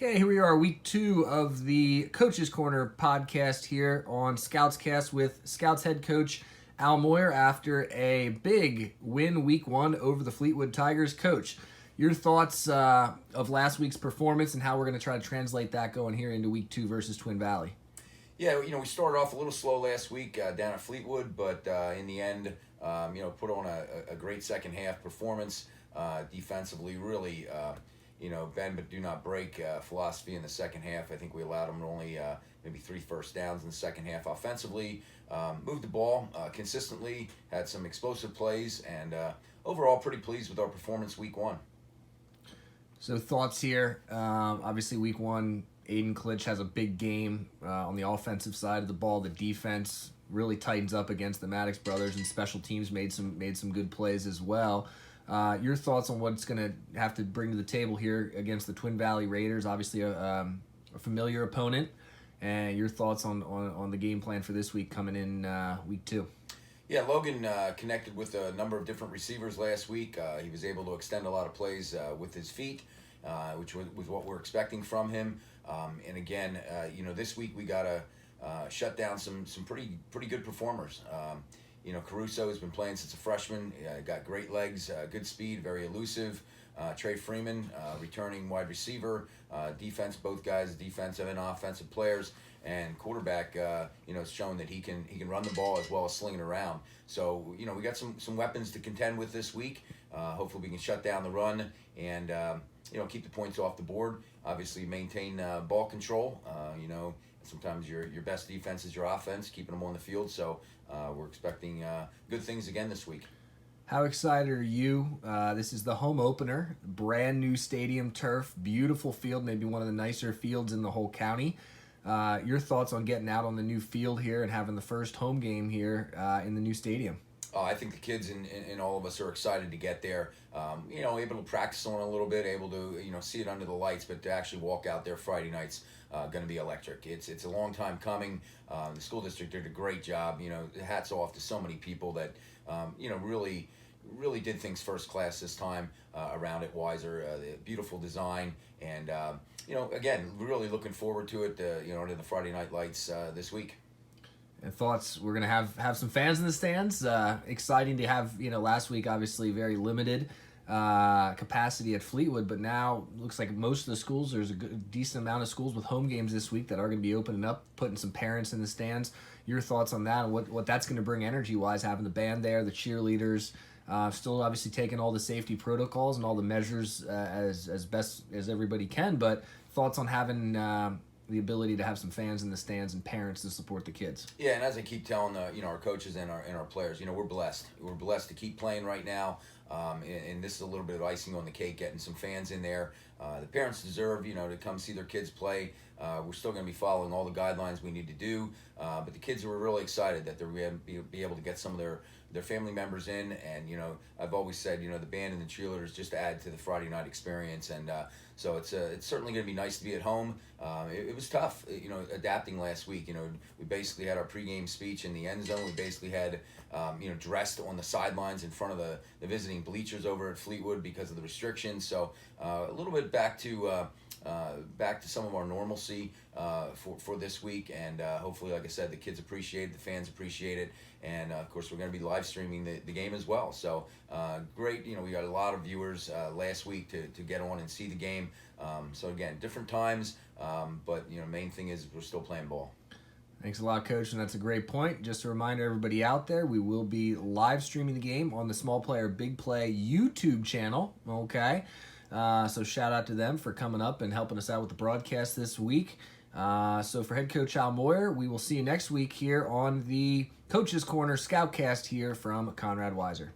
Okay, here we are, week 2 of the Coach's Corner podcast here on Scoutcast with Scouts head coach Al Moyer after a big win week 1 over the Fleetwood Tigers. Coach, your thoughts of last week's performance and how we're going to try to translate that going here into week 2 versus Twin Valley. Yeah, we started off a little slow last week down at Fleetwood, but in the end, put on a great second half performance defensively. Really, bend but do not break philosophy in the second half. I think we allowed them only maybe 3 first downs in the second half offensively. Moved the ball consistently, had some explosive plays, and overall pretty pleased with our performance week 1. So thoughts here, obviously week 1, Aiden Klitsch has a big game on the offensive side of the ball. The defense really tightens up against the Maddox brothers, and special teams made some good plays as well. Your thoughts on what it's going to have to bring to the table here against the Twin Valley Raiders, obviously a familiar opponent, and your thoughts on the game plan for this week coming in week 2. Yeah, Logan connected with a number of different receivers last week. He was able to extend a lot of plays with his feet, which was what we're expecting from him. And again, this week we got to shut down some pretty good performers. Caruso has been playing since a freshman. Got great legs, good speed, very elusive. Trey Freeman, returning wide receiver. Defense, both guys defensive and offensive players. And quarterback, has shown that he can run the ball as well as sling it around. So, we got some weapons to contend with this week. Hopefully we can shut down the run and, keep the points off the board. Obviously maintain ball control. Sometimes your best defense is your offense, keeping them on the field. So we're expecting good things again this week. How excited are you? This is the home opener, brand new stadium turf, beautiful field, maybe one of the nicer fields in the whole county. Your thoughts on getting out on the new field here and having the first home game here in the new stadium? I think the kids and all of us are excited to get there. Able to practice on it a little bit, able to see it under the lights, but to actually walk out there Friday night's going to be electric. It's a long time coming. The school district did a great job. Hats off to so many people that really did things first class this time around at Weiser. The beautiful design and again, really looking forward to it. Under the Friday night lights this week. And thoughts, we're going to have some fans in the stands. Exciting to have, last week obviously very limited capacity at Fleetwood, but now looks like most of the schools, there's a decent amount of schools with home games this week that are going to be opening up, putting some parents in the stands. Your thoughts on that and what that's going to bring energy-wise, having the band there, the cheerleaders, still obviously taking all the safety protocols and all the measures as best as everybody can, but thoughts on having the ability to have some fans in the stands and parents to support the kids. Yeah, and as I keep telling our coaches and our players, we're blessed. We're blessed to keep playing right now, and this is a little bit of icing on the cake, getting some fans in there. The parents deserve, to come see their kids play. We're still going to be following all the guidelines we need to do, but the kids were really excited that they're going to be able to get some of their family members in, and I've always said the band and the cheerleaders just add to the Friday night experience, and so it's certainly going to be nice to be at home. It was tough, adapting last week. We basically had our pregame speech in the end zone. We basically had dressed on the sidelines in front of the visiting bleachers over at Fleetwood because of the restrictions. So a little bit back to some of our normalcy for this week, and hopefully, like I said, the kids appreciate it, the fans appreciate it, and of course we're going to be live streaming the game as well. So great, we got a lot of viewers last week to get on and see the game. So again, different times, but main thing is we're still playing ball. Thanks a lot, Coach, and that's a great point. Just a reminder, everybody out there, we will be live streaming the game on the Small Player Big Play YouTube channel, okay? So shout out to them for coming up and helping us out with the broadcast this week. So for head coach Al Moyer, we will see you next week here on the Coach's Corner Scoutcast here from Conrad Weiser.